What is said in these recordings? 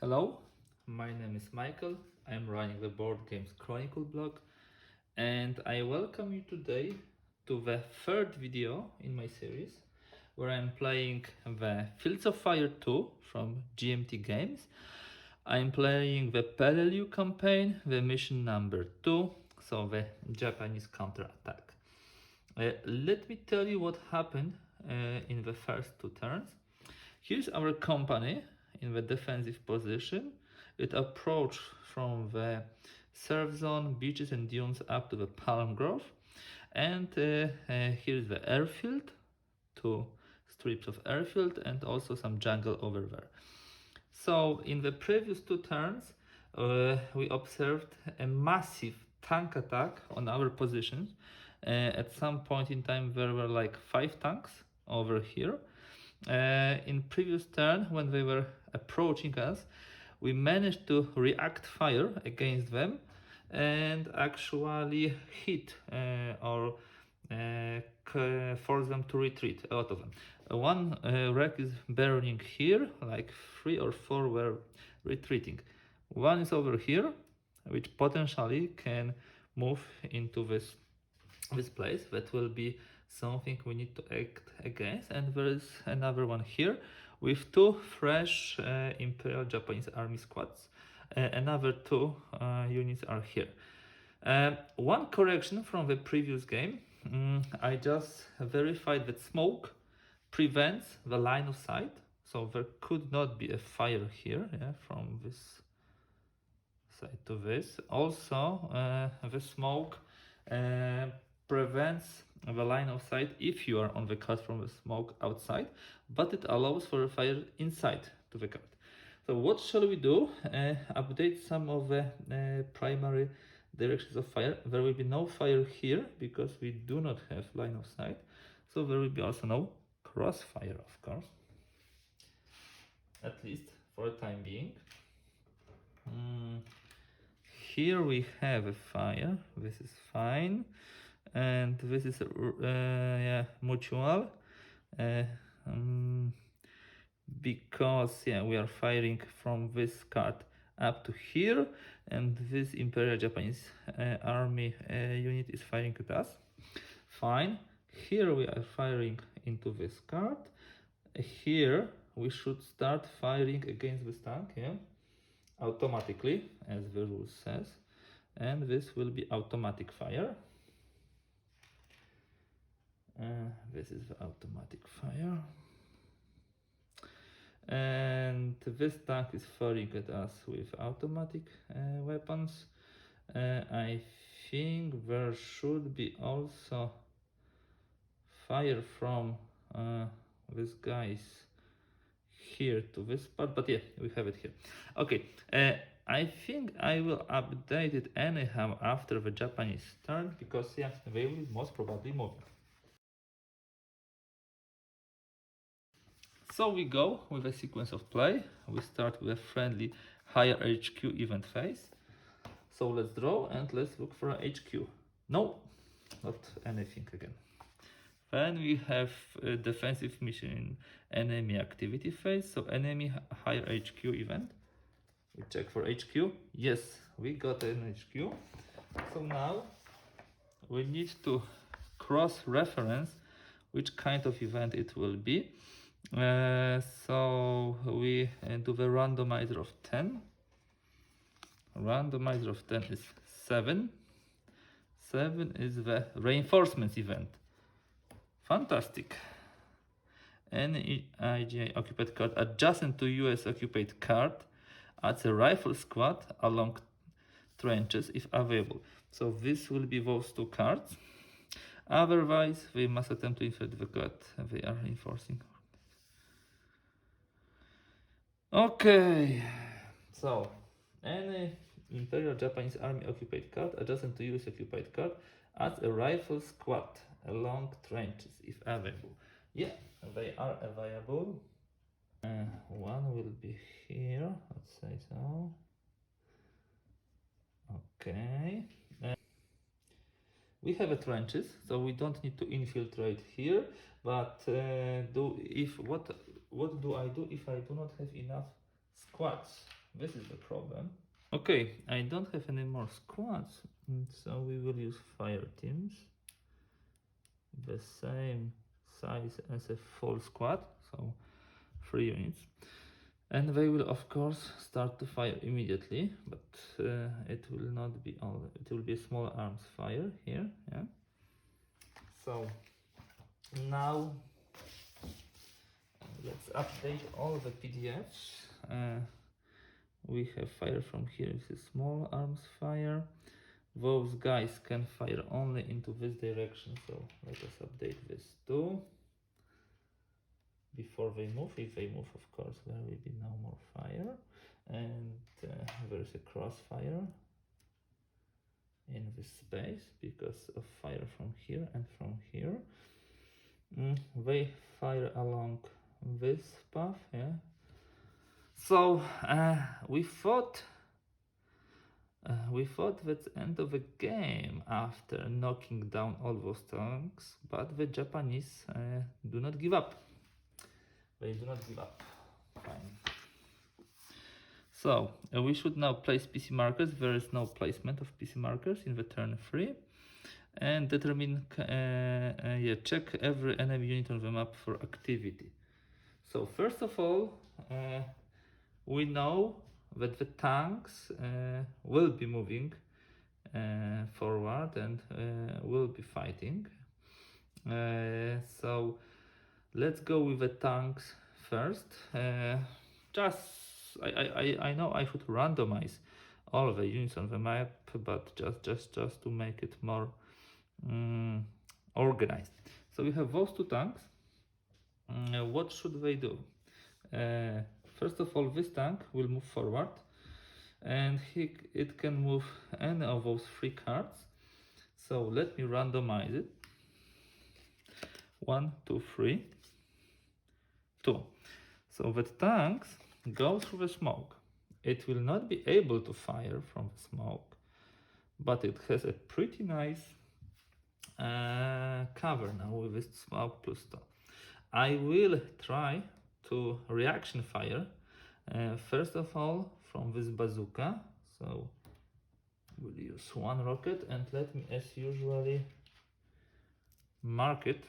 Hello, my name is Michael. I'm running the Board Games Chronicle blog, and I welcome you today to the third video in my series where I'm playing the Fields of Fire 2 from GMT Games. I'm playing the Peleliu campaign, the mission number 2, so the Japanese counterattack. Let me tell you what happened in the first two turns. Here's our company in the defensive position. It approached from the surf zone, beaches and dunes up to the palm grove. And here's the airfield, two strips of airfield and also some jungle over there. So in the previous two turns, we observed a massive tank attack on our positions. At some point in time, there were like 5 tanks over here. In previous turn, when they were approaching us, we managed to react fire against them and actually hit or force them to retreat, a lot of them. One wreck is burning here, like 3 or 4 were retreating. One is over here, which potentially can move into this place. That will be something we need to act against. And there is another one here with 2 fresh Imperial Japanese Army squads. Another 2 units are here. One correction from the previous game. I just verified that smoke prevents the line of sight, so there could not be a fire here, from this side to this. Also, the smoke prevents the line of sight if you are on the card from the smoke outside, but it allows for a fire inside to the card. So what shall we do? Update some of the primary directions of fire. There will be no fire here because we do not have line of sight. So there will be also no crossfire, of course, at least for the time being. Here we have a fire. This is fine, and this is mutual. Because we are firing from this card up to here, and this Imperial Japanese army unit is firing at us. Fine. Here we are firing into this card. Here we should start firing against this tank, automatically, as the rule says, and this will be automatic fire. This is the automatic fire. And this tank is firing at us with automatic weapons. I think there should be also fire from these guys here to this part, but we have it here. Okay, I think I will update it anyhow after the Japanese turn, because they will most probably move it. So we go with a sequence of play. We start with a friendly higher HQ event phase. So let's draw and let's look for a HQ. No, not anything again. Then we have a defensive mission in enemy activity phase. So enemy higher HQ event. We check for HQ. Yes, we got an HQ. So now we need to cross-reference which kind of event it will be. So we do the randomizer of 10. Randomizer of 10 is 7. 7 is the reinforcements event. Fantastic. Any IGA occupied card adjacent to US occupied card adds a rifle squad along trenches if available. So this will be those 2 cards. Otherwise, we must attempt to infect the card they are reinforcing. Okay, so any Imperial Japanese Army occupied card adjacent to US occupied card adds a rifle squad along trenches if available. Yeah, they are available. One will be here, let's say so. Okay. We have a trenches, so we don't need to infiltrate here. But what do I do if I do not have enough squads? This is the problem. Okay, I don't have any more squads, so we will use fire teams. The same size as a full squad, so 3 units. And they will of course start to fire immediately, but it will not be all, it will be a small arms fire here, yeah. So now let's update all the PDFs. We have fire from here, this is small arms fire. Those guys can fire only into this direction, so let us update this too. Before they move, if they move, of course, there will be no more fire. And there's a crossfire in this space because of fire from here and from here. They fire along this path, yeah. So we thought that's the end of the game after knocking down all those tanks, but the Japanese do not give up. They do not give up. Fine. So we should now place PC markers. There is no placement of PC markers in the turn 3. And determine, check every enemy unit on the map for activity. So first of all, we know that the tanks will be moving forward and will be fighting. So let's go with the tanks first. I know I should randomize all the units on the map, but just to make it more organized. So we have those two tanks. What should they do? First of all, this tank will move forward, and it can move any of those 3 cards. So let me randomize it. 1, 2, 3, 2. So that tanks go through the smoke. It will not be able to fire from the smoke, but it has a pretty nice cover now with this smoke plus 2. I will try to reaction fire first of all from this bazooka. So we'll use 1 rocket, and let me as usually mark it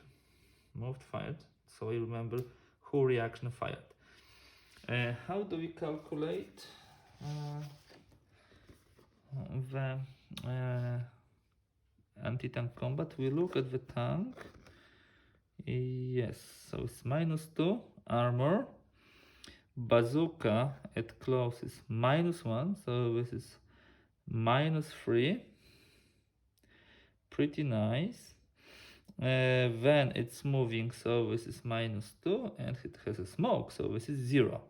moved fired, so I remember who reaction fired. How do we calculate the anti-tank combat? We look at the tank. Yes, so it's -2 armor. Bazooka at close is -1, so this is -3. Pretty nice. Then it's moving, so this is -2, and it has a smoke, so this is 0.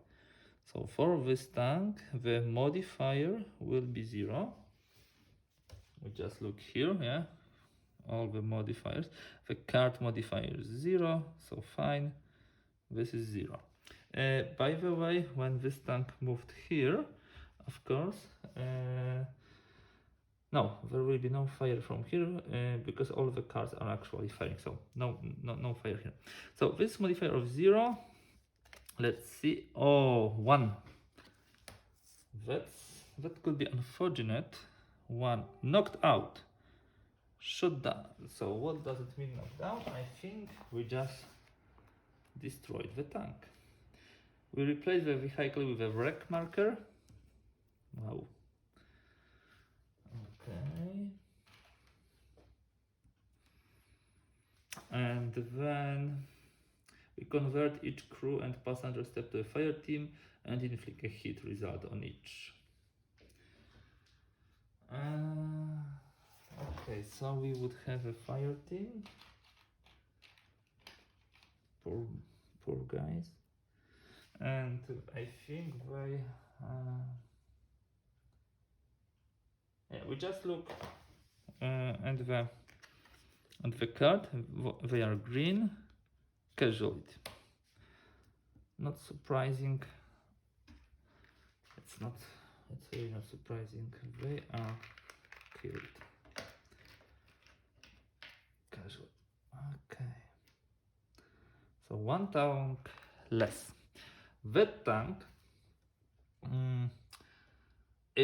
So for this tank, the modifier will be 0. We just look here, yeah, all the modifiers. The card modifier is 0, so fine. This is 0. By the way, when this tank moved here, of course, no, there will be no fire from here because all the cards are actually firing. So no fire here. So this modifier of 0. Let's see. Oh, 1. That could be unfortunate. 1 knocked out. Shut down. So what does it mean knocked down? I think we just destroyed the tank. We replace the vehicle with a wreck marker. Wow. Okay. And then we convert each crew and passenger step to a fire team and inflict a hit result on each. Okay, so we would have a fire team. Poor guys. And I think they we just look at the card. They are green. Casualty. Not surprising. It's really not surprising. They are killed. Casual. Okay. So 1 tank less. That tank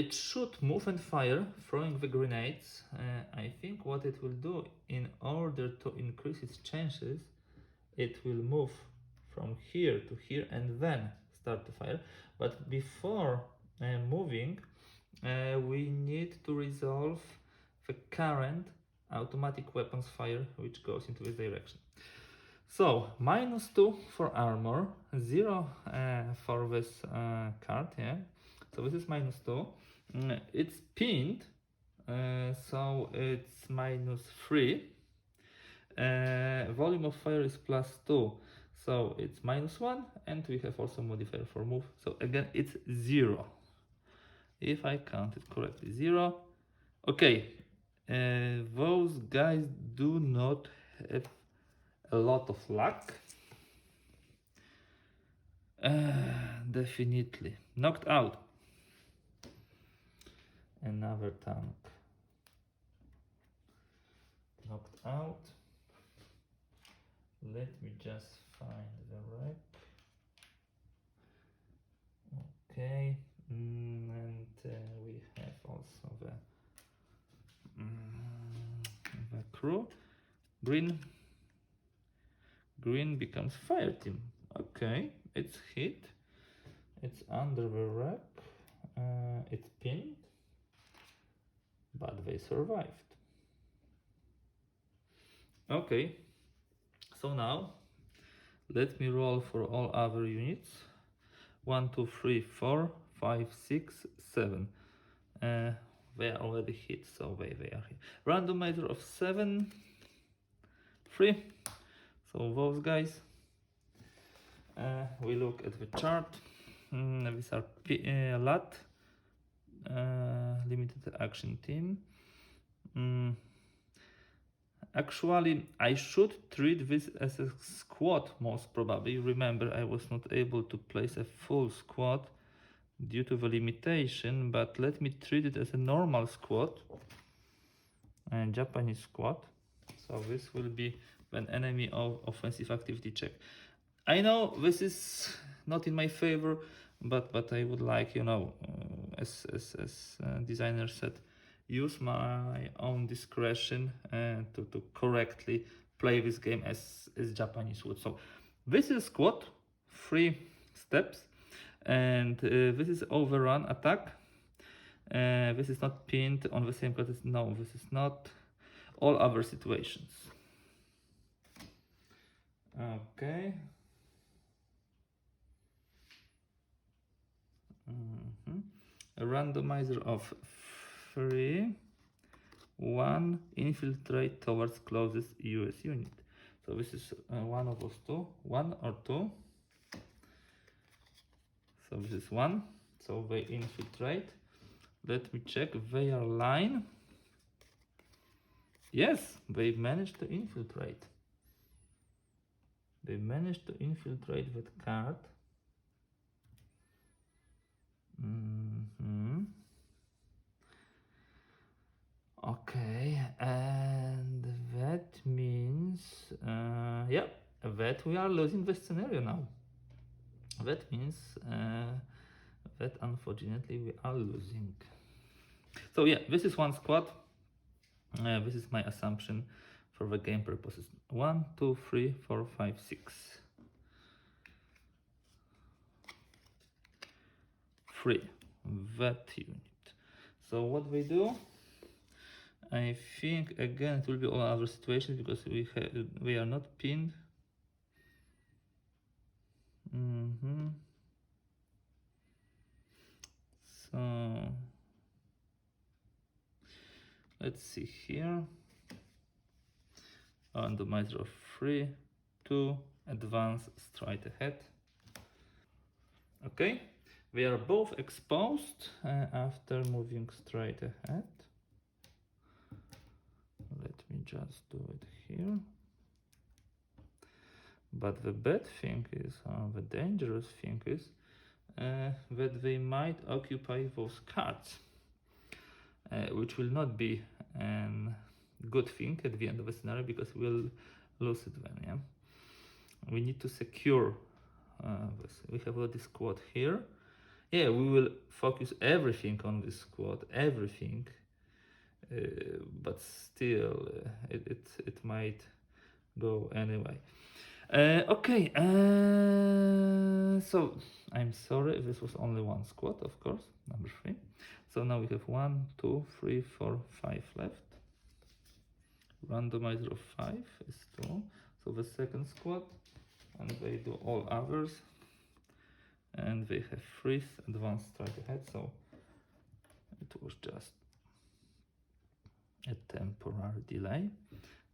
it should move and fire, throwing the grenades. I think what it will do, in order to increase its chances, it will move from here to here and then start to fire. But before moving, we need to resolve the current automatic weapons fire which goes into this direction. So -2 for armor, 0 for this card, yeah. So this is -2. It's pinned, so it's -3. Volume of fire is +2, so it's -1, and we have also modifier for move. So again, it's 0. If I count it correctly, 0. Okay, those guys do not have a lot of luck. Definitely knocked out. Another tank knocked out. Let me just find the wreck. Okay, and we have also the crew. Green becomes fire team. Okay, it's hit. It's under the wreck. It's pinned, but they survived. Okay, so now let me roll for all other units. 1, 2, 3, 4, 5, 6, 7. They are already hit, so they are hit. Randomizer of 7, 3. So those guys. We look at the chart. These are LAT, limited action team. Actually, I should treat this as a squad, most probably. Remember, I was not able to place a full squad due to the limitation, but let me treat it as a normal squad, a Japanese squad. So this will be an enemy of offensive activity check. I know this is not in my favor, but I would like, you know, as designer said, use my own discretion to correctly play this game as Japanese would. So this is squad, 3 steps, and this is overrun attack. This is not pinned on the same card. No, this is not. All other situations. Okay. A randomizer of 3, 1, infiltrate towards closest US unit. So this is one of those two, 1 or 2. So this is 1. So they infiltrate. Let me check their line. Yes, they managed to infiltrate. They managed to infiltrate that card. Okay, and that means, yeah, that we are losing the scenario now. That means that unfortunately we are losing. So yeah, this is one squad. This is my assumption for the game purposes. 1, 2, 3, 4, 5, 6. 3. That unit. So what we do? I think again it will be all other situations because we are not pinned. So let's see here. Randomizer of 3, 2, advance straight ahead. Okay, we are both exposed after moving straight ahead. Let me just do it here. But the bad thing is, the dangerous thing is that they might occupy those cards, which will not be a good thing at the end of the scenario because we'll lose it then. Yeah, we need to secure this. We have already squad here. Yeah, we will focus everything on this squad, everything, but still, it might go anyway. Okay, so I'm sorry, this was only one squad, of course, number 3. So now we have 1, 2, 3, 4, 5 left. Randomizer of 5 is 2. So the second squad, and they do all others, and they have freeze, advanced, strike ahead. So it was just a temporary delay.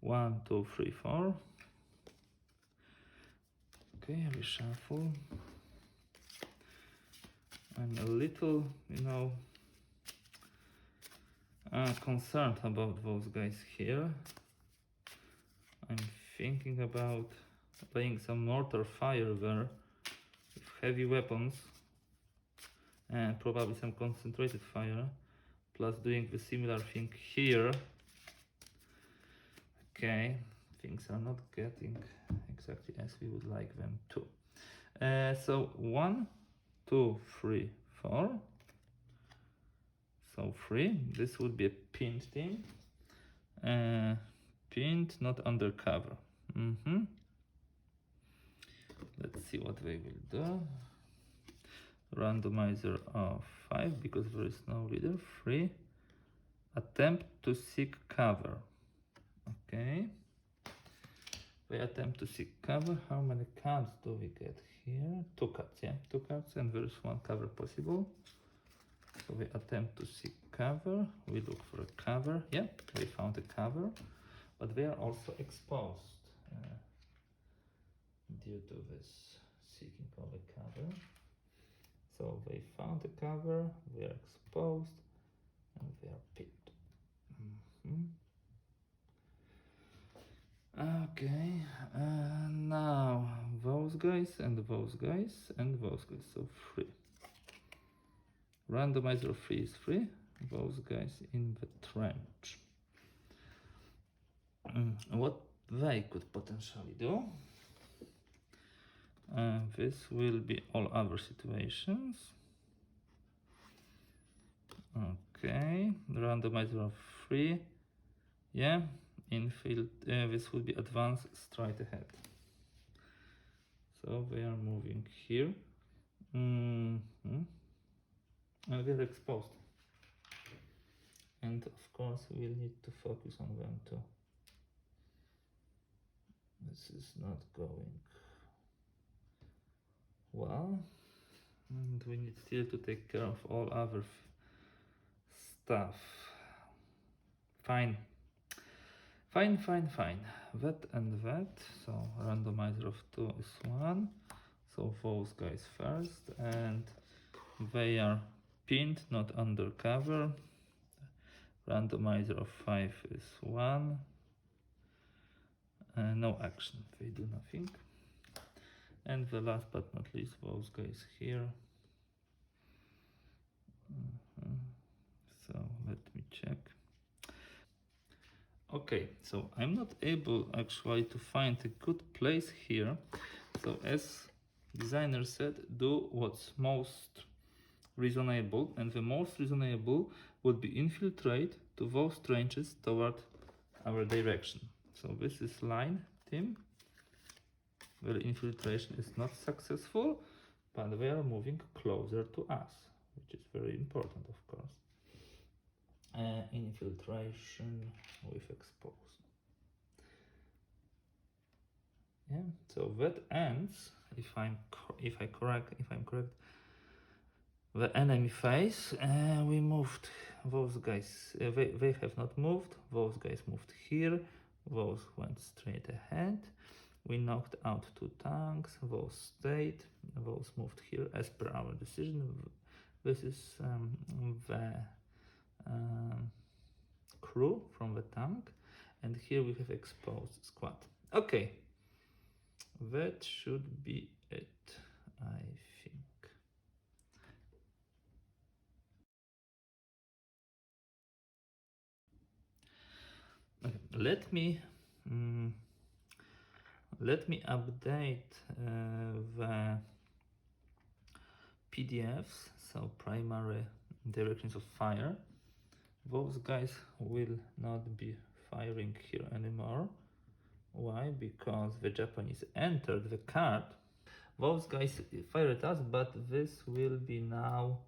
1, 2, 3, 4. Okay, reshuffle. I'm a little, concerned about those guys here. I'm thinking about playing some mortar fire there with heavy weapons and probably some concentrated fire, plus doing the similar thing here. Okay, things are not getting exactly as we would like them to. So 1, 2, 3, 4. So 3. This would be a pinned team. Pinned, not undercover. Let's see what they will do. Randomizer of 5 because there is no leader. 3. Attempt to seek cover. Okay. We attempt to seek cover. How many cards do we get here? 2 cards, yeah. 2 cards, and there is 1 cover possible. So we attempt to seek cover. We look for a cover. Yeah, we found a cover, but they are also exposed due to this seeking of a cover. So they found a cover, they are exposed, and they are pinned. Okay, now those guys and those guys and those guys, so 3. Randomizer of 3 is 3. Those guys in the trench. What they could potentially do? This will be all other situations. Okay, randomizer of 3. Yeah, infield. This will be advanced straight ahead. So they are moving here. And they're exposed. And of course, we'll need to focus on them too. This is not going well. And we need still to take care of all other stuff. Fine. Fine. That and that. So randomizer of 2 is 1. So those guys first, and they are pinned, not undercover. Randomizer of 5 is 1. No action, they do nothing. And the last but not least, those guys here. So let me check. Okay, so I'm not able actually to find a good place here. So as designer said, do what's most reasonable, and the most reasonable would be infiltrate to those trenches toward our direction. So this is line team where infiltration is not successful, but they are moving closer to us, which is very important, of course. Infiltration with exposed. Yeah, so that ends, if I'm correct, the enemy phase. We moved those guys. They have not moved. Those guys moved here. Those went straight ahead. We knocked out 2 tanks. Those stayed. Those moved here as per our decision. This is the crew from the tank, and here we have exposed squad. Okay, that should be it, I think. Okay, let me update the PDFs, so primary directions of fire. Those guys will not be firing here anymore. Why? Because the Japanese entered the card. Those guys fired us, but this will be now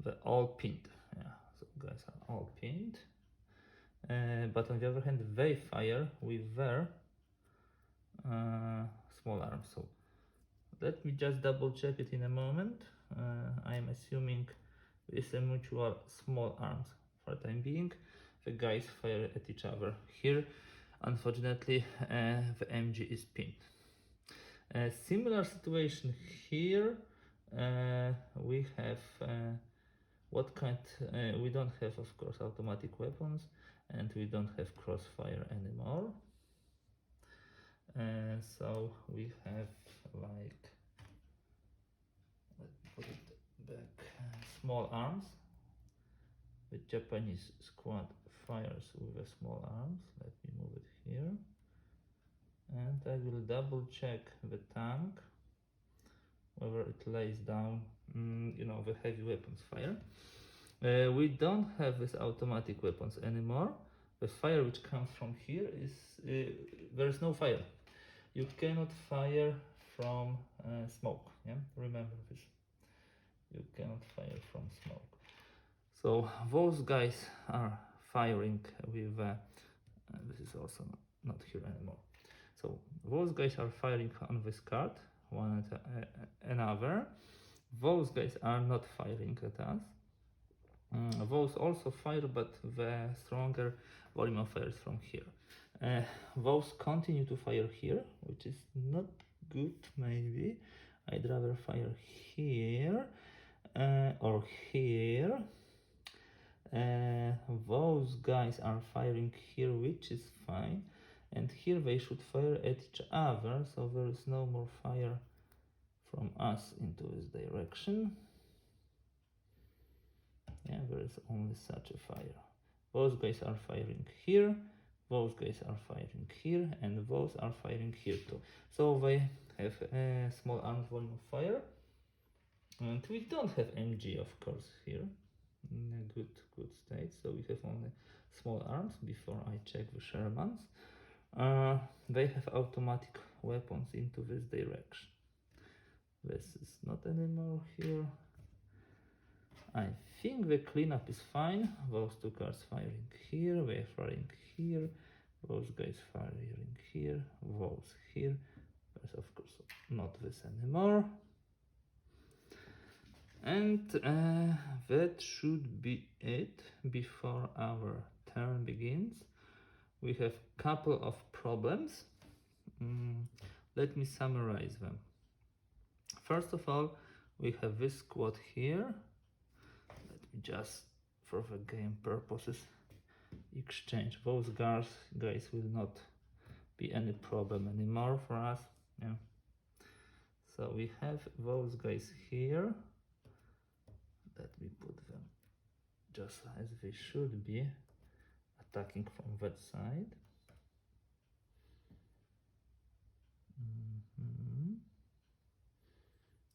the all pinned. Yeah, so guys are all pinned. But on the other hand, they fire with their small arms. So let me just double check it in a moment. I'm assuming it's a mutual small arms for the time being. The guys fire at each other here. Unfortunately, the MG is pinned. A similar situation here. We have what kind? We don't have, of course, automatic weapons, and we don't have crossfire anymore. So we have like, let me put it back, small arms. The Japanese squad fires with a small arms. Let me move it here. And I will double check the tank, whether it lays down, the heavy weapons fire. We don't have this automatic weapons anymore. The fire which comes from here is, there is no fire. You cannot fire from smoke, yeah? Remember this. You cannot fire from smoke. So those guys are firing with, this is also not here anymore. So those guys are firing on this card, one at another. Those guys are not firing at us. Those also fire, but the stronger volume of fire is from here. Those continue to fire here, which is not good maybe. I'd rather fire here or here. Those guys are firing here, which is fine, and here they should fire at each other, so there is no more fire from us into this direction. Yeah, there is only such a fire. Those guys are firing here, those guys are firing here, and those are firing here too. So they have a small arms volume of fire, and we don't have MG, of course, here in a good state, so we have only small arms before I check the Shermans. They have automatic weapons into this direction. This is not anymore here. I think the cleanup is fine. Those two cars firing here, we're firing here, those guys firing here, those here. There's of course not this anymore. And that should be it before our turn begins. We have a couple of problems. Let me summarize them. First of all, we have this squad here. Let me just, for the game purposes, exchange those guys. Will not be any problem anymore for us. Yeah. So we have those guys here. Let me put them just as they should be, attacking from that side.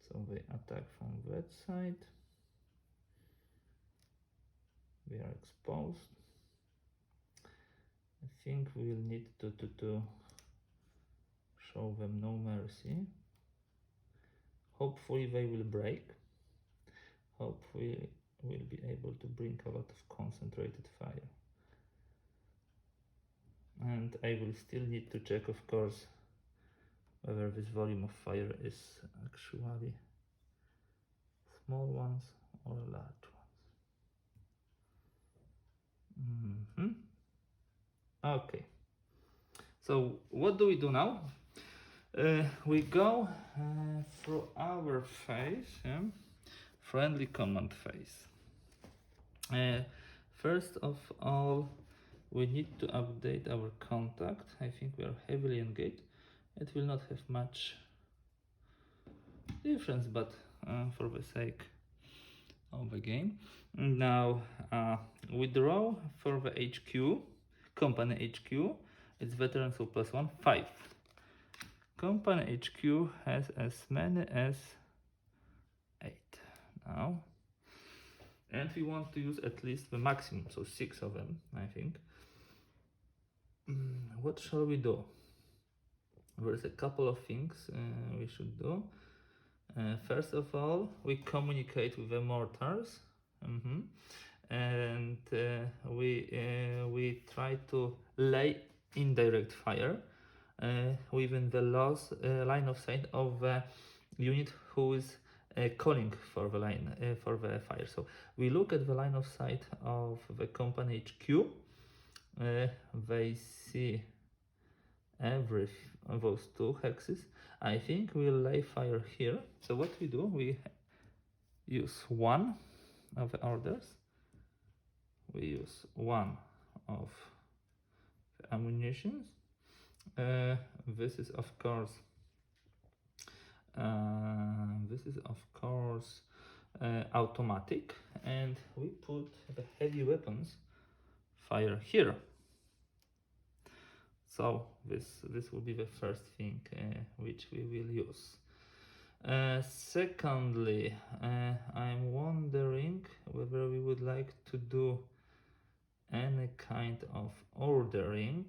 So they attack from that side. We are exposed. I think we will need to show them no mercy. Hopefully they will break. Hopefully we'll be able to bring a lot of concentrated fire. And I will still need to check, of course, whether this volume of fire is actually small ones or large ones. Okay, so what do we do now? We go through our phase, yeah? Friendly command phase. First of all, we need to update our contact. I think we are heavily engaged. It will not have much difference, but for the sake of the game. Now withdraw for the HQ, company HQ. It's veteran, so +1, 5. Company HQ has as many as 8. now. And we want to use at least the maximum, so 6 of them, I think. What shall we do? There's a couple of things we should do. First of all, we communicate with the mortars. And we try to lay indirect fire within the line of sight of the unit who is calling for the line for the fire. So we look at the line of sight of the company HQ. They see every those 2 hexes. I think we'll lay fire here. So what we do, we use 1 of the orders. We use 1 of the ammunitions. This is of course automatic, and we put the heavy weapons fire here. So this will be the first thing which we will use. Secondly, I'm wondering whether we would like to do any kind of ordering.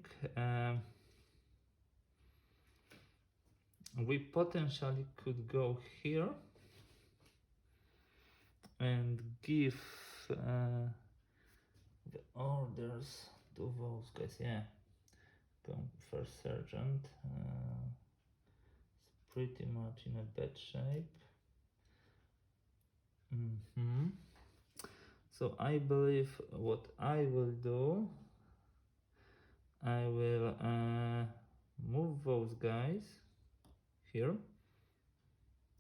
We potentially could go here and give the orders to those guys. Yeah, first sergeant. It's pretty much in a bad shape. So I believe what I will do, I will move those guys here,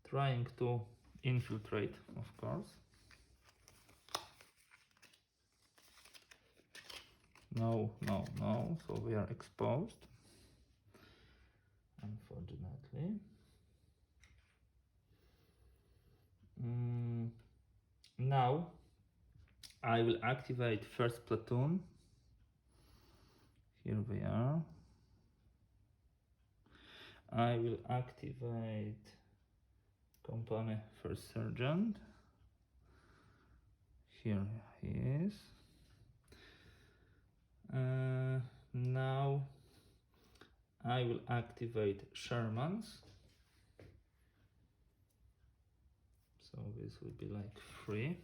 trying to infiltrate, of course. No, so we are exposed, unfortunately. Now I will activate first platoon. Here we are. I will activate company first sergeant. Here he is. Now I will activate Shermans. So this will be like 3.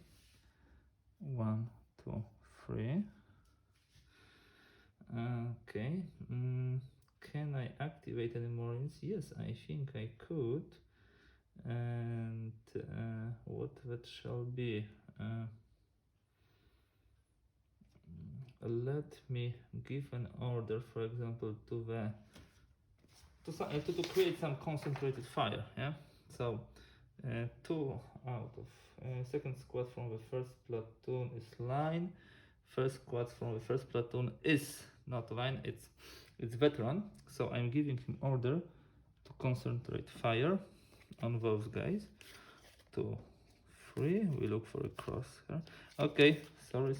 1, 2, 3. Okay. Can I activate any Marines? Yes, I think I could. And what that shall be? Let me give an order, for example, to create some concentrated fire. Yeah. So 2 out of second squad from the first platoon is line. First squad from the first platoon is not line. It's veteran. So I'm giving him order to concentrate fire on those guys. 2, 3. We look for a cross here. Okay. Sorry.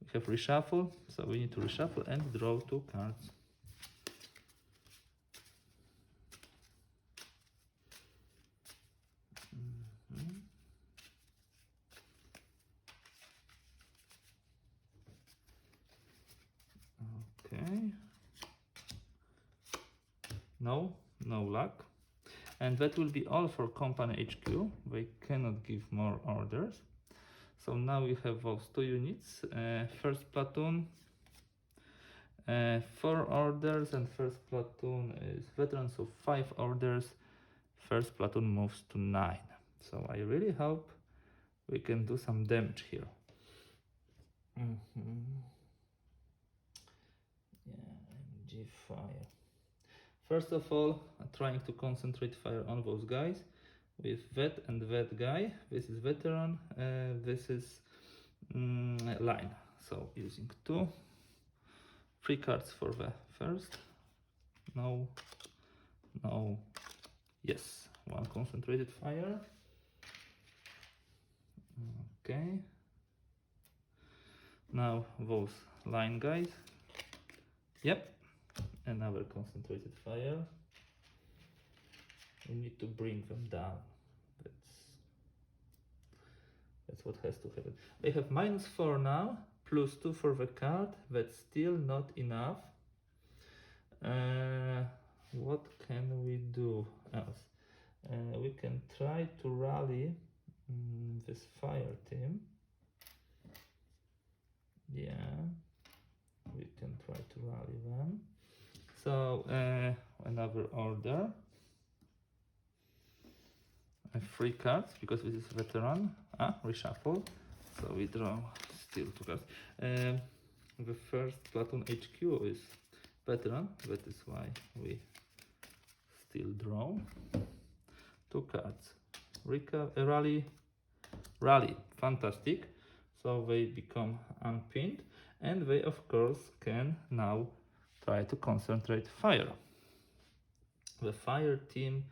We have reshuffle, so we need to reshuffle and draw 2 cards. Okay. No luck. And that will be all for company HQ. They cannot give more orders. So now we have those 2 units. First platoon, 4 orders, and first platoon is veteran, so 5 orders. First platoon moves to 9. So I really hope we can do some damage here. Yeah, MG fire. First of all, trying to concentrate fire on those guys with vet and vet guy. This is veteran, this is line. So using 2, 3 cards for the first. No, yes, 1 concentrated fire. Okay. Now those line guys. Yep. Another concentrated fire. We need to bring them down. That's what has to happen. I have -4 now, +2 for the card. That's still not enough. What can we do else? We can try to rally this fire team. Yeah, we can try to rally them. So another order. 3 cards because this is veteran. Reshuffle. So we draw still 2 cards. The first platoon HQ is veteran. That is why we still draw 2 cards. Rally. Fantastic. So they become unpinned, and they of course can now try to concentrate fire. The fire team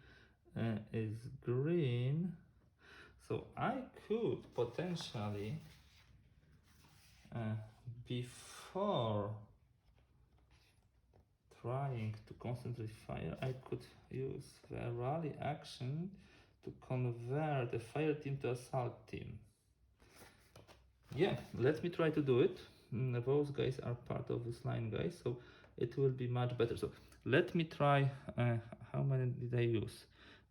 is green, so I could potentially before trying to concentrate fire, I could use the rally action to convert the fire team to assault team. Yeah, let me try to do it. Those guys are part of this line, guys, so it will be much better. So let me try. How many did I use?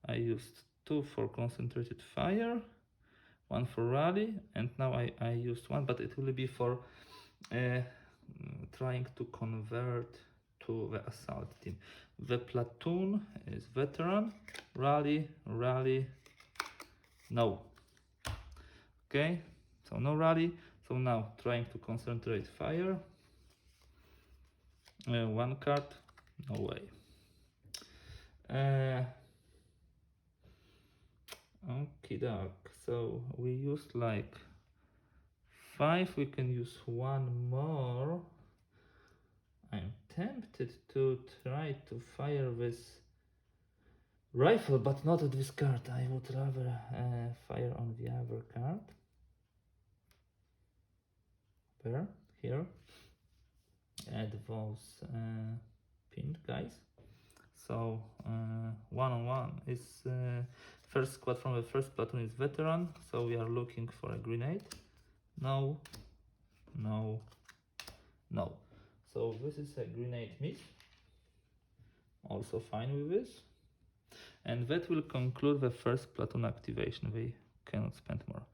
I used 2 for concentrated fire, 1 for rally, and now I used 1, but it will be for trying to convert to the assault team. The platoon is veteran, rally, no. Okay, so no rally. So now trying to concentrate fire. 1 card, no way. Okay, doc. So we used like 5. We can use 1 more. I'm tempted to try to fire this rifle, but not at this card. I would rather fire on the other card. There, here. Add those pinned guys. So 1-on-1 is first squad from the first platoon is veteran. So we are looking for a grenade. No. So this is a grenade miss. Also fine with this. And that will conclude the first platoon activation. We cannot spend more.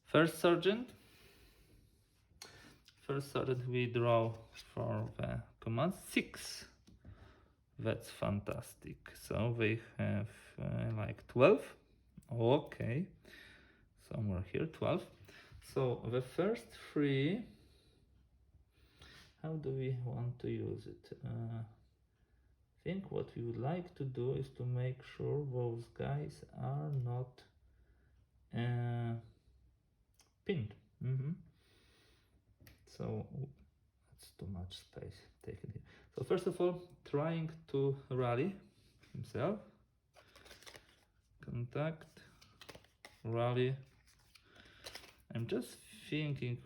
First sergeant, we draw for the command 6. That's fantastic. So they have like 12. Okay, somewhere here 12. So the first 3, how do we want to use it? I think what we would like to do is to make sure those guys are not pinned. So that's too much space taken here. So first of all, trying to rally himself. Contact, rally. I'm just thinking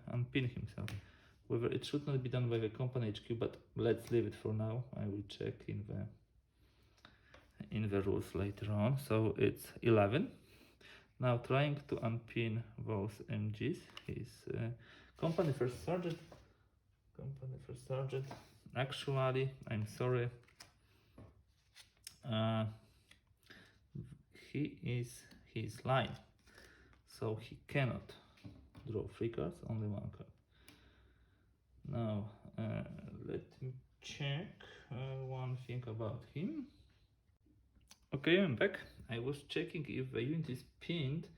unpin himself. Whether it should not be done by the company HQ, but let's leave it for now. I will check in the rules later on. So it's 11. Now trying to unpin those MGs. He's company first sergeant. Actually, I'm sorry. He's line, so he cannot draw 3 cards, only 1 card. Now let me check one thing about him. Okay, I'm back. I was checking if the unit is pinned,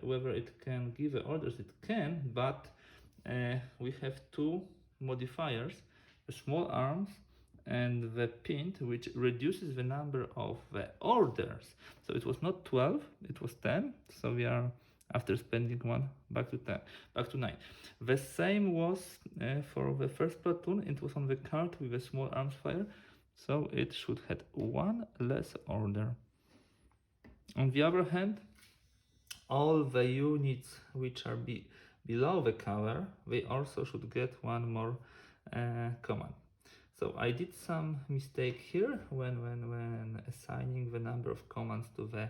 whether it can give orders. It can, but we have 2 modifiers, the small arms and the pinned, which reduces the number of the orders. So it was not 12, it was 10. So we are, after spending 1, back to 10, back to 9. The same was for the first platoon. It was on the card with a small arms fire, so it should have 1 less order. On the other hand, all the units which are below the cover, they also should get 1 more command. So I did some mistake here when assigning the number of commands to the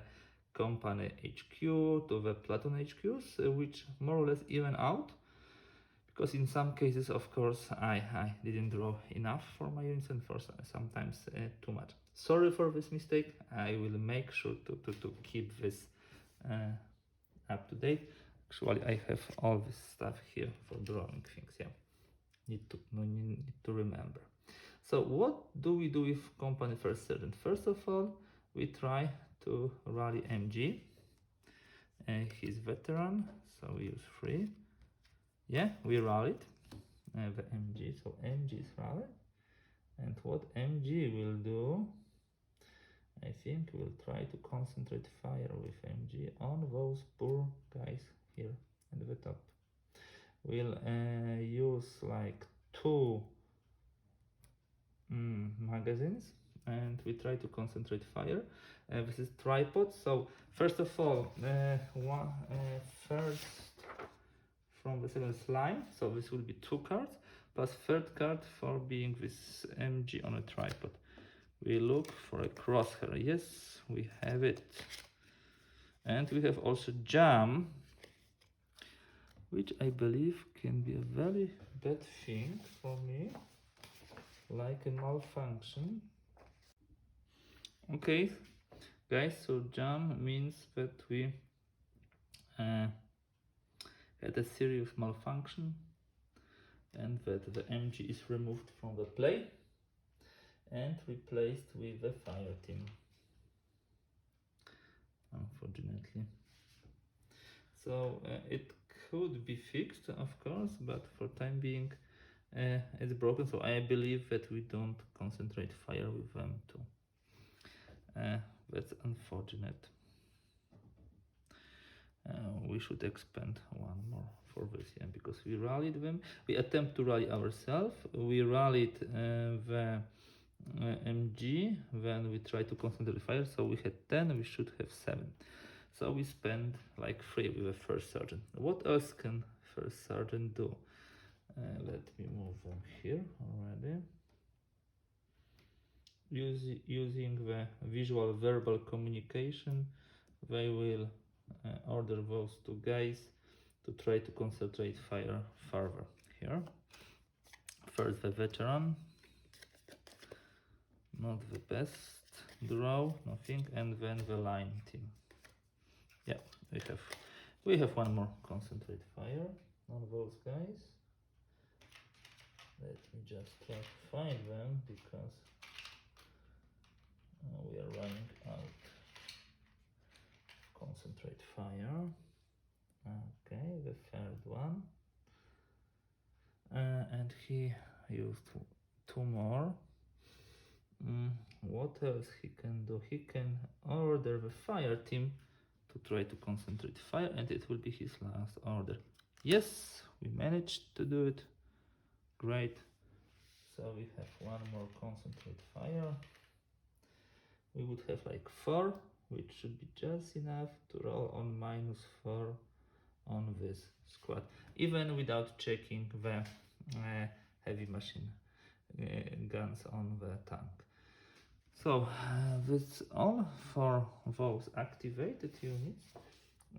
company HQ to the platoon HQs, which more or less even out. Because in some cases, of course, I didn't draw enough for my units and for sometimes too much. Sorry for this mistake. I will make sure to keep this up to date. Actually, I have all this stuff here for drawing things. Yeah, need to remember. So what do we do with company first sergeant? First of all, we try to rally MG. He's veteran, so we use 3. Yeah, we rallied the MG, so MG is rallied. And what MG will do, I think we'll try to concentrate fire with MG on those poor guys here at the top. We'll use like 2 magazines and we try to concentrate fire. This is tripod, so first of all, first from the second line, so this will be 2 cards plus third card for being this MG on a tripod. We look for a crosshair. Yes, we have it. And we have also jam, which I believe can be a very bad thing for me, like a malfunction. Okay, guys, so jam means that we had a serious malfunction and that the MG is removed from the play and replaced with the fire team, unfortunately. So it could be fixed, of course, but for time being it's broken, so I believe that we don't concentrate fire with them too. That's unfortunate. We should expand 1 more for this, yeah, because we rallied them. We attempt to rally ourselves. We rallied the MG, then we try to concentrate fire, so we had 10, we should have 7. So we spend like 3 with the first sergeant. What else can first sergeant do? Let me move them here already. Using the visual verbal communication, they will order those 2 guys to try to concentrate fire further here. First the veteran, not the best draw, nothing, and then the line team. Yeah, we have 1 more concentrate fire on those guys. Let me just try to find them because we are running out. Concentrate fire. Okay, the third one. And he used 2 more. What else he can do? He can order the fire team to try to concentrate fire, and it will be his last order. Yes, we managed to do it. Great. So we have 1 more concentrate fire. We would have like 4, which should be just enough to roll on -4 on this squad, even without checking the heavy machine guns on the tank. So that's all for those activated units.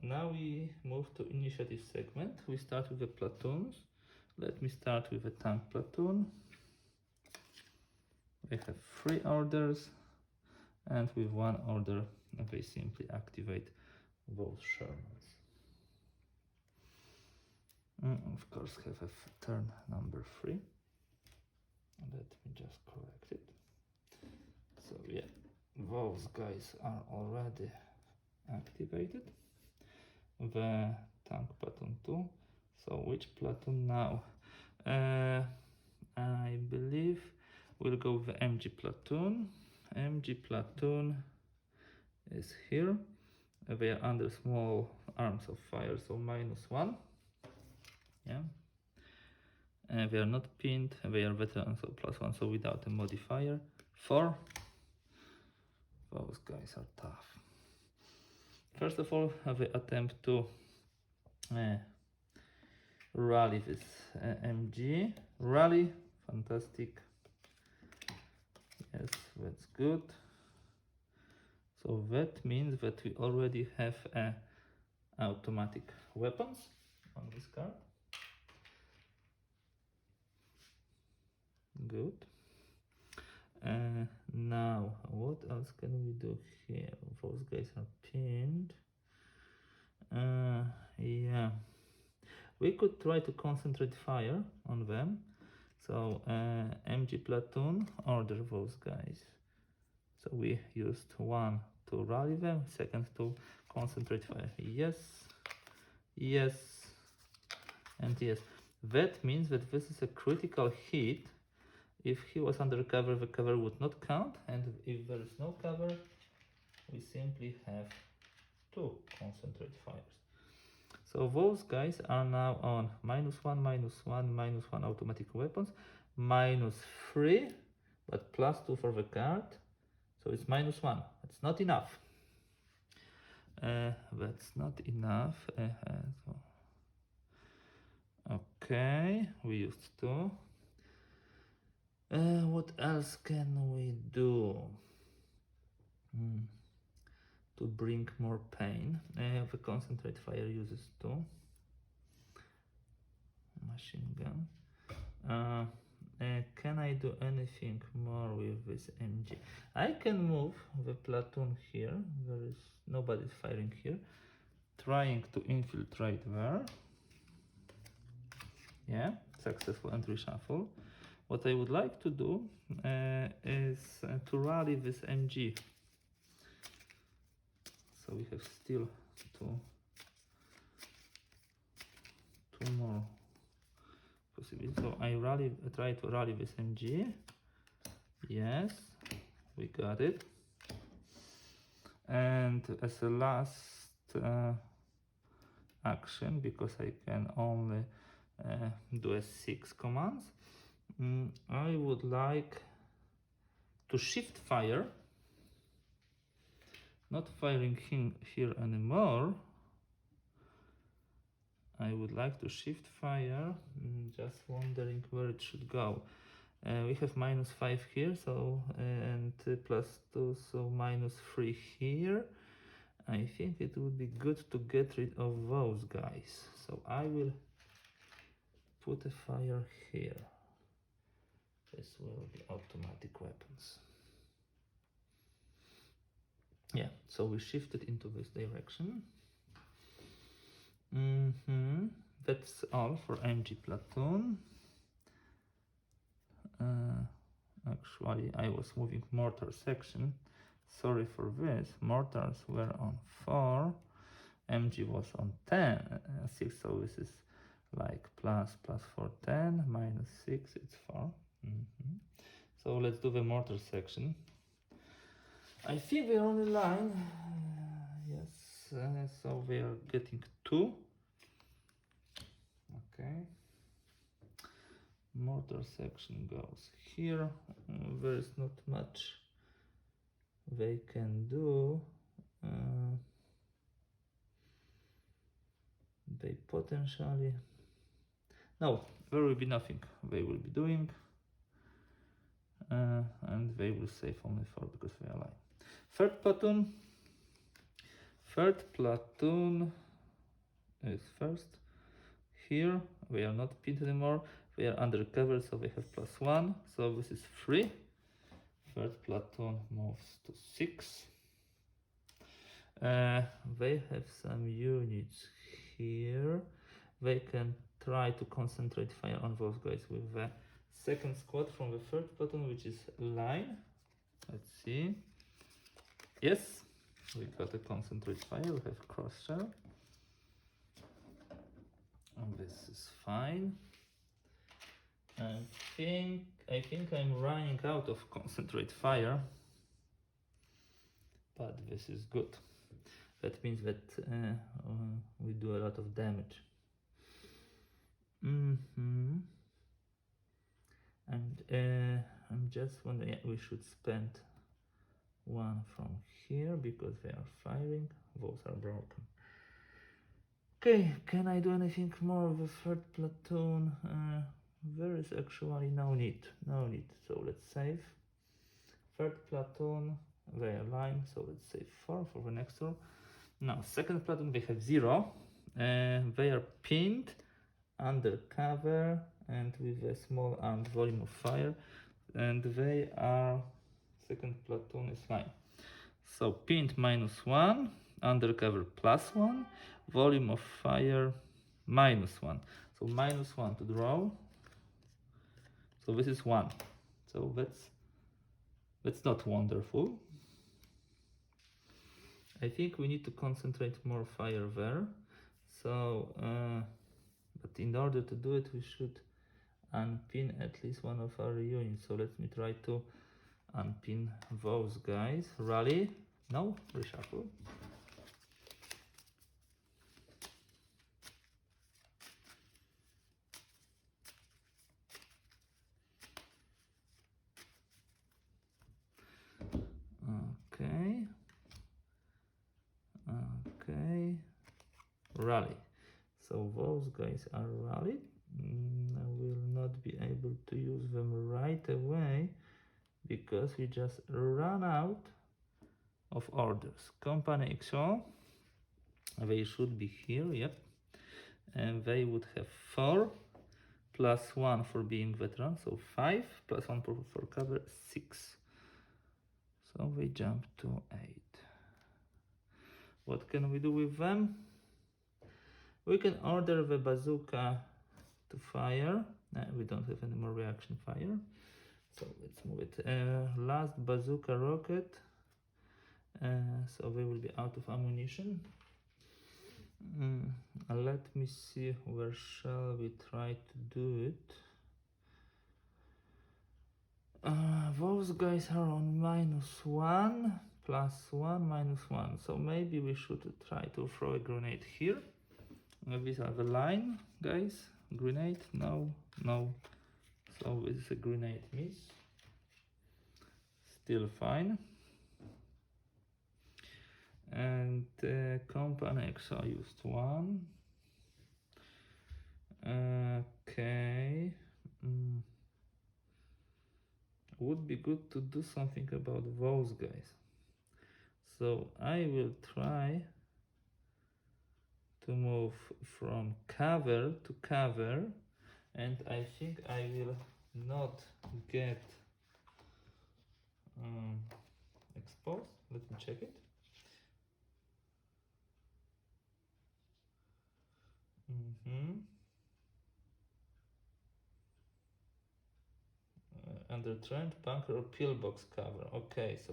Now we move to initiative segment. We start with the platoons. Let me start with the tank platoon. We have 3 orders, and with 1 order they simply activate those Shermans. Of course have a turn number 3. Let me just correct it. So yeah, those guys are already activated. The tank platoon 2. So which platoon now? I believe we'll go with the MG platoon. MG platoon is here. They are under small arms of fire, so -1. Yeah. They are not pinned. They are veterans, so +1, so without a modifier. 4. Those guys are tough. First of all, they attempt to rally this MG. Rally, fantastic. Yes, that's good. So that means that we already have automatic weapons on this card. Good. Now, what else can we do here? Those guys are pinned. Yeah. We could try to concentrate fire on them. So, MG platoon, order those guys. So we used one to rally them, second to concentrate fire. Yes, yes, and yes. That means that this is a critical hit. If he was under cover, the cover would not count, and if there is no cover, we simply have two concentrate fires. So those guys are now on -1, -1, -1 automatic weapons, -3, but +2 for the card. So it's -1. It's not enough. That's not enough. So okay, we used two. What else can we do to bring more pain? The concentrate fire uses two. Machine gun. Can I do anything more with this MG? I can move the platoon here. There is nobody firing here. Trying to infiltrate there. Yeah, successful and reshuffle. What I would like to do is to rally this MG. So we have still two more possibilities. So I try to rally this MG. Yes, we got it. And as a last action, because I can only do a 6 commands, I would like to shift fire, not firing him here anymore. I would like to shift fire, just wondering where it should go. We have -5 here, so and +2, so -3 here. I think it would be good to get rid of those guys. So I will put a fire here. This will be automatic weapons. Yeah, so we shifted into this direction. That's all for MG platoon. Actually, I was moving mortar section. Sorry for this. Mortars were on 4. MG was on 6, so this is like +4, 10, -6, it's 4. So let's do the mortar section. I think we're on the line. Yes, so we are getting 2. Okay. Mortar section goes here. There is not much they can do. They potentially... No, there will be nothing they will be doing. And they will save only 4 because we are alive. Third platoon is first. Here we are not pinned anymore. We are under cover, so we have +1. So this is 3. Third platoon moves to 6. They have some units here. They can try to concentrate fire on those guys with the second squad from the third platoon, which is line. Let's see. Yes, we got a concentrate fire. We have cross shell. And this is fine. I think I'm running out of concentrate fire, but this is good. That means that we do a lot of damage. And I'm just wondering, yeah, we should spend one from here because they are firing. Those are broken. Okay, can I do anything more with the third platoon? There is actually no need. So let's save. Third platoon they align, so let's say 4 for the next row. Now second platoon, they have 0, they are pinned under cover and with a small armed volume of fire, and they are, second platoon is fine. So pinned -1, undercover +1, volume of fire -1. So -1 to draw. So this is 1. So that's not wonderful. I think we need to concentrate more fire there. So, but in order to do it, we should unpin at least one of our units. So let me try to unpin those guys. Rally. No, reshuffle. Okay. Okay. Rally. So those guys are rallied. I will not be able to use them right away because we just ran out of orders. Company XO, they should be here, yep. And they would have 4 plus 1 for being veteran, so 5 plus 1 for cover, 6. So they jump to 8. What can we do with them? We can order the bazooka to fire. We don't have any more reaction fire, so let's move it. Last bazooka rocket, so they will be out of ammunition. Let me see, where shall we try to do it? Those guys are on -1, +1, -1. So maybe we should try to throw a grenade here. These are the line guys. Grenade, no, no. So this is a grenade miss. Still fine. And company XO used 1. Okay. Would be good to do something about those guys. So I will try to move from cover to cover, and I think I will not get exposed. Let me check it. Under trench, bunker, or pillbox cover. Okay, so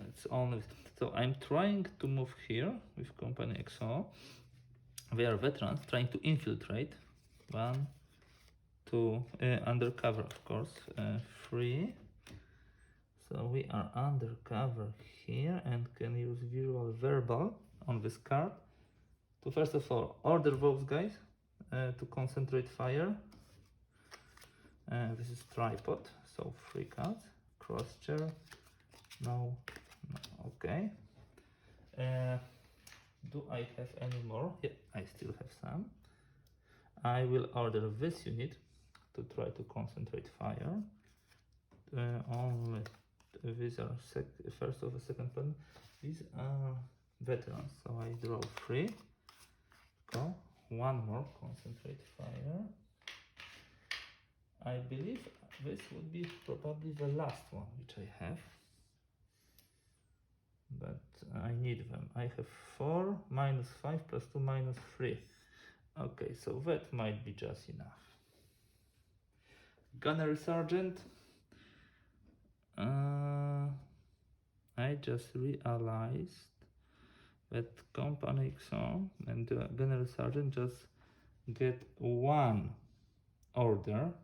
it's only, so I'm trying to move here with company XO. They are veterans trying to infiltrate. 1, 2, undercover, of course. 3. So we are undercover here and can use visual verbal on this card to first of all order those guys to concentrate fire. This is tripod, so 3 cards. Cross chair, no, no. Okay. Do I have any more? Yeah, I still have some. I will order this unit to try to concentrate fire. Only these are first of a second plan. These are veterans, so I draw 3. Go. 1 more, concentrate fire. I believe this would be probably the last one which I have, but I need them. I have 4, -5 plus 2, -3. Okay, so that might be just enough. Gunnery Sergeant. I just realized that Company XO and Gunnery Sergeant just get 1 order.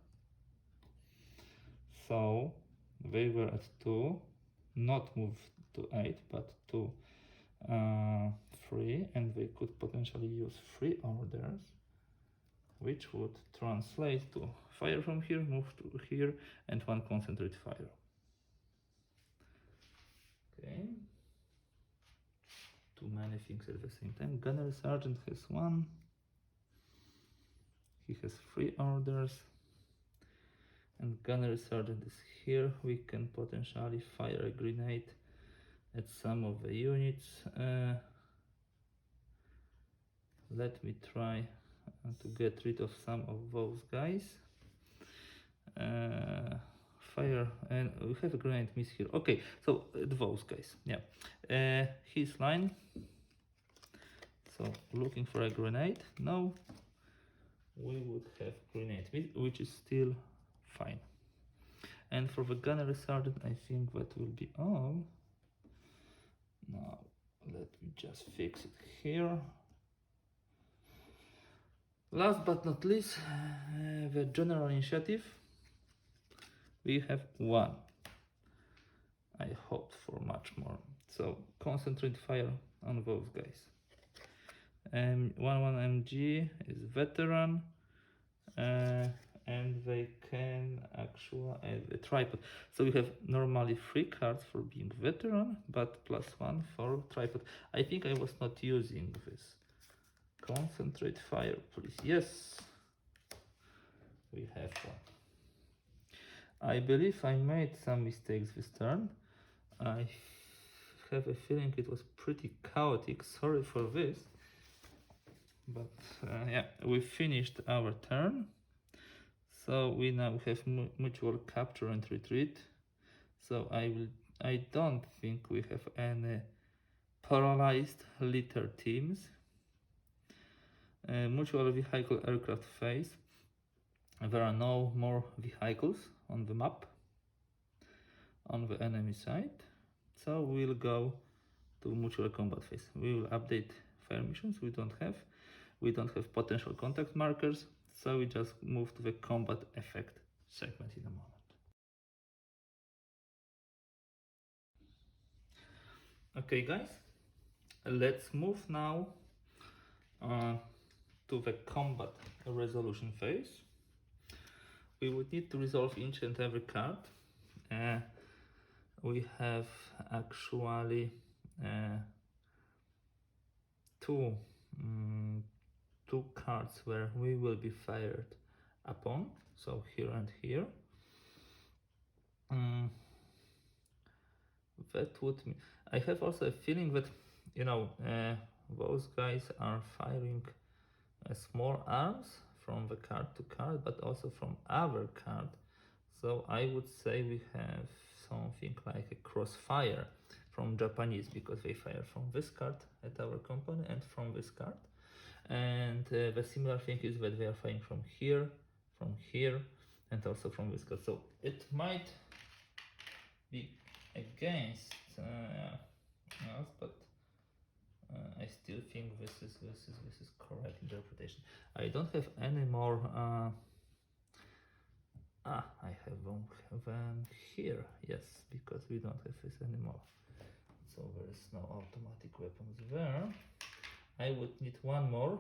So they were at 2, not move to 8, but to 3, and they could potentially use 3 orders, which would translate to fire from here, move to here, and 1 concentrate fire. Okay. Too many things at the same time. Gunnery Sergeant has 1. He has 3 orders. And Gunnery Sergeant is here. We can potentially fire a grenade at some of the units. Let me try to get rid of some of those guys. Fire, and we have a grenade miss here. Okay, so those guys, yeah. His line. So looking for a grenade. No, we would have grenade miss, which is still fine. And for the gunnery sergeant, I think that will be all. Now let me just fix it here. Last but not least, the general initiative. We have one. I hoped for much more. So concentrate fire on those guys. 11 MG is veteran, and they can actually a tripod. So we have normally 3 cards for being veteran, but +1 for tripod. I think I was not using this. Concentrate fire, please. Yes, we have one. I believe I made some mistakes this turn. I have a feeling it was pretty chaotic. Sorry for this. But yeah, we finished our turn. So we now have mutual capture and retreat. So I don't think we have any paralyzed litter teams. Mutual vehicle aircraft phase. There are no more vehicles on the map on the enemy side. So we'll go to mutual combat phase. We will update fire missions. We don't have potential contact markers, so we just move to the combat effect segment in a moment. Okay guys, let's move now to the combat resolution phase. We would need to resolve each and every card. We have actually two cards where we will be fired upon, so here and here. That would mean I have also a feeling that those guys are firing small arms from the card to card, but also from our card. So I would say we have something like a crossfire from Japanese, because they fire from this card at our company and from this card. And the similar thing is that they are firing from here, and also from this card. So it might be against us, but I still think this is correct interpretation. I don't have any more. I have them here. Yes, because we don't have this anymore. So there is no automatic weapons there. I would need one more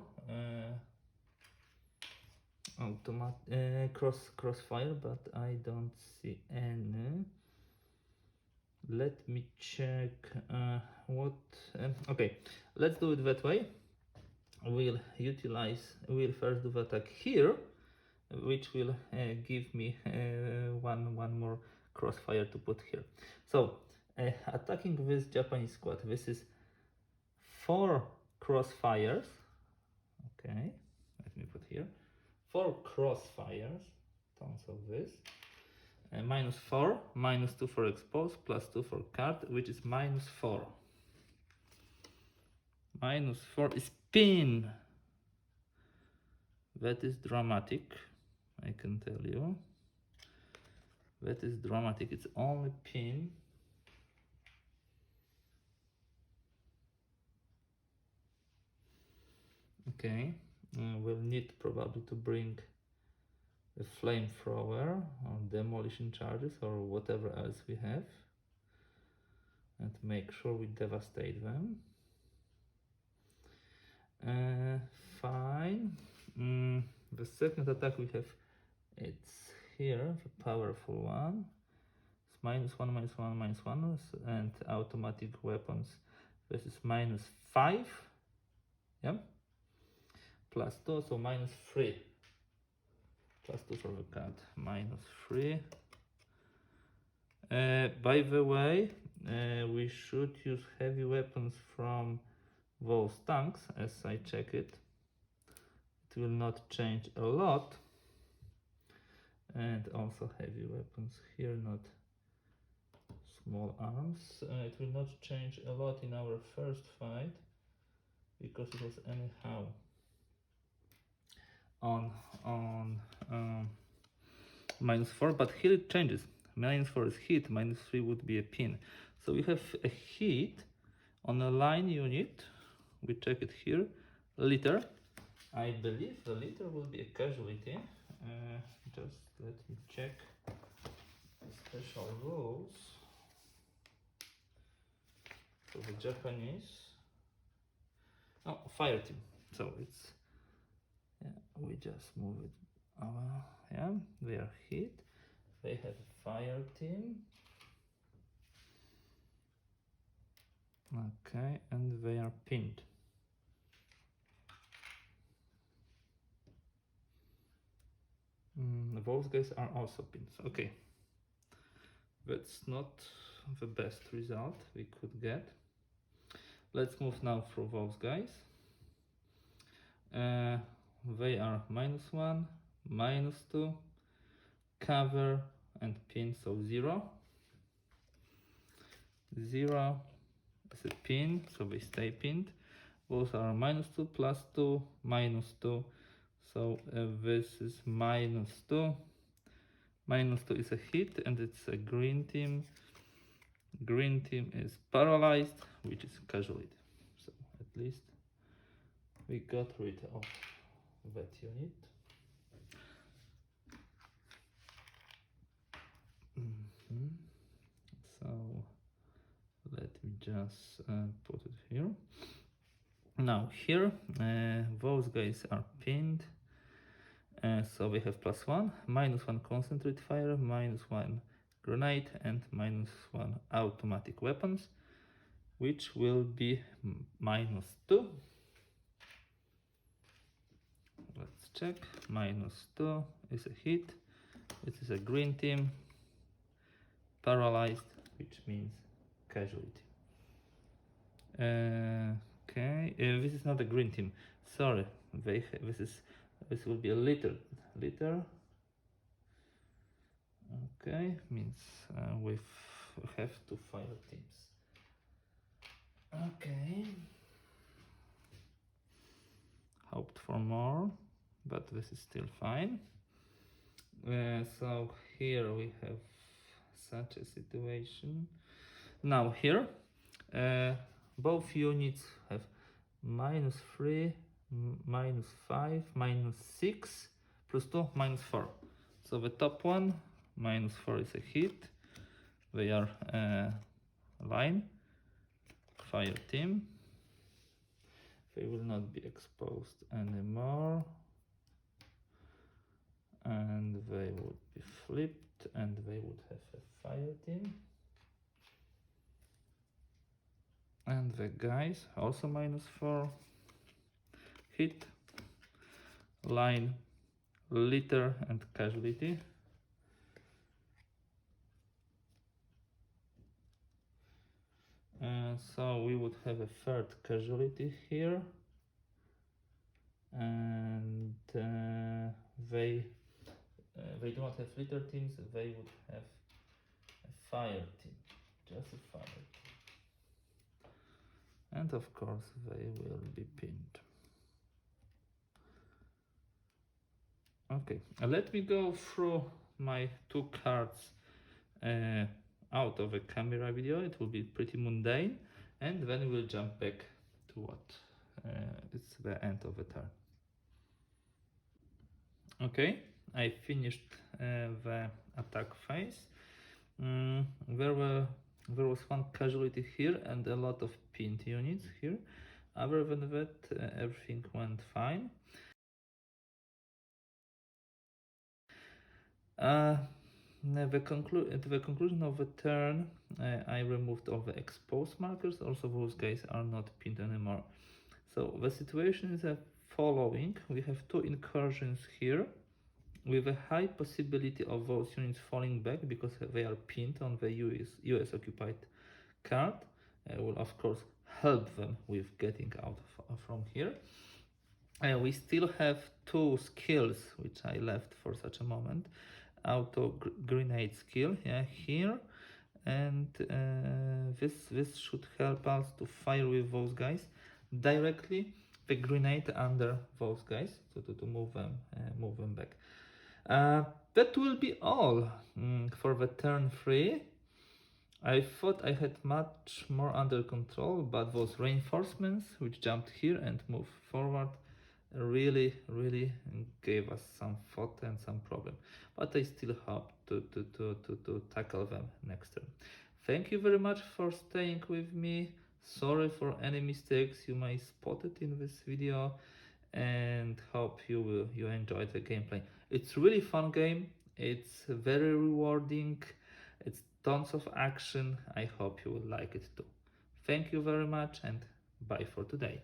crossfire, but I don't see any. Let me check what. Okay, let's do it that way. We'll first do the attack here, which will give me one more crossfire to put here. So attacking this Japanese squad, this is 4 crossfires. Okay, let me put here 4 crossfires, tons of this. -4, -2 for expose, +2 for card, which is -4. -4 is pin. That is dramatic, I can tell you. That is dramatic. It's only pin. Okay, we'll need probably to bring a flamethrower or demolition charges or whatever else we have, and make sure we devastate them. Fine. The second attack we have, it's here, the powerful one. It's -1, -1, -1, and automatic weapons. This is -5. Yeah. +2, so -3. +2 for the card, -3. By the way, we should use heavy weapons from those tanks. As I check it, it will not change a lot. And also heavy weapons here, not small arms. It will not change a lot in our first fight, because it was anyhow on -4, but here it changes. -4 is hit, -3 would be a pin. So we have a hit on a line unit. We check it here. Liter. I believe the liter will be a casualty. Just let me check the special rules for the Japanese. Oh, fire team. So it's, yeah, we just move it. Yeah, they are hit. They have a fire team. Okay, and they are pinned. Those guys are also pinned. Okay, that's not the best result we could get. Let's move now through those guys. They are -1, -2, cover and pin, so 0. 0 is a pin, so they stay pinned. Those are -2, +2, -2. So this is -2. -2 is a hit, and it's a green team. Green team is paralyzed, which is casualty. So at least we got rid of that unit. So let me just put it here. Now here, those guys are pinned. So we have +1, -1 concentrate fire, -1 grenade, and -1 automatic weapons, which will be -2. Let's check. -2 is a hit. This is a green team. Paralyzed, which means casualty. Okay, this is not a green team. Sorry, this will be a liter. Okay, means we have 2 fire teams. Okay. Hoped for more, but this is still fine. So here we have such a situation. Now here, both units have -3, -5, -6, +2, -4. So the top one, -4 is a hit. They are line, fire team. They will not be exposed anymore. And they would be flipped, and they would have a fire team. And the guys also -4, hit, line, liter, and casualty. So we would have a third casualty here, and they do not have liter teams. They would have a fire team, just a fire team, and of course they will be pinned. Okay, let me go through my 2 cards out of a camera video. It will be pretty mundane, and then we'll jump back to what it's the end of the turn. Okay, I finished the attack phase. There was 1 casualty here and a lot of pinned units here. Other than that, everything went fine. At the conclusion of the turn, I removed all the exposed markers. Also, those guys are not pinned anymore. So the situation is the following. We have 2 incursions here, with a high possibility of those units falling back because they are pinned on the US occupied card. I will of course help them with getting out from here. We still have two skills which I left for such a moment. Auto grenade skill, yeah, here, and this should help us to fire with those guys directly the grenade under those guys, so to move them back. That will be all for the turn 3. I thought I had much more under control, but those reinforcements which jumped here and moved forward really gave us some thought and some problem. But I still hope to tackle them next turn. Thank you very much for staying with me. Sorry for any mistakes you may spotted in this video, and hope you enjoyed the gameplay. It's really fun game. It's very rewarding. It's tons of action. I hope you will like it too. Thank you very much and bye for today.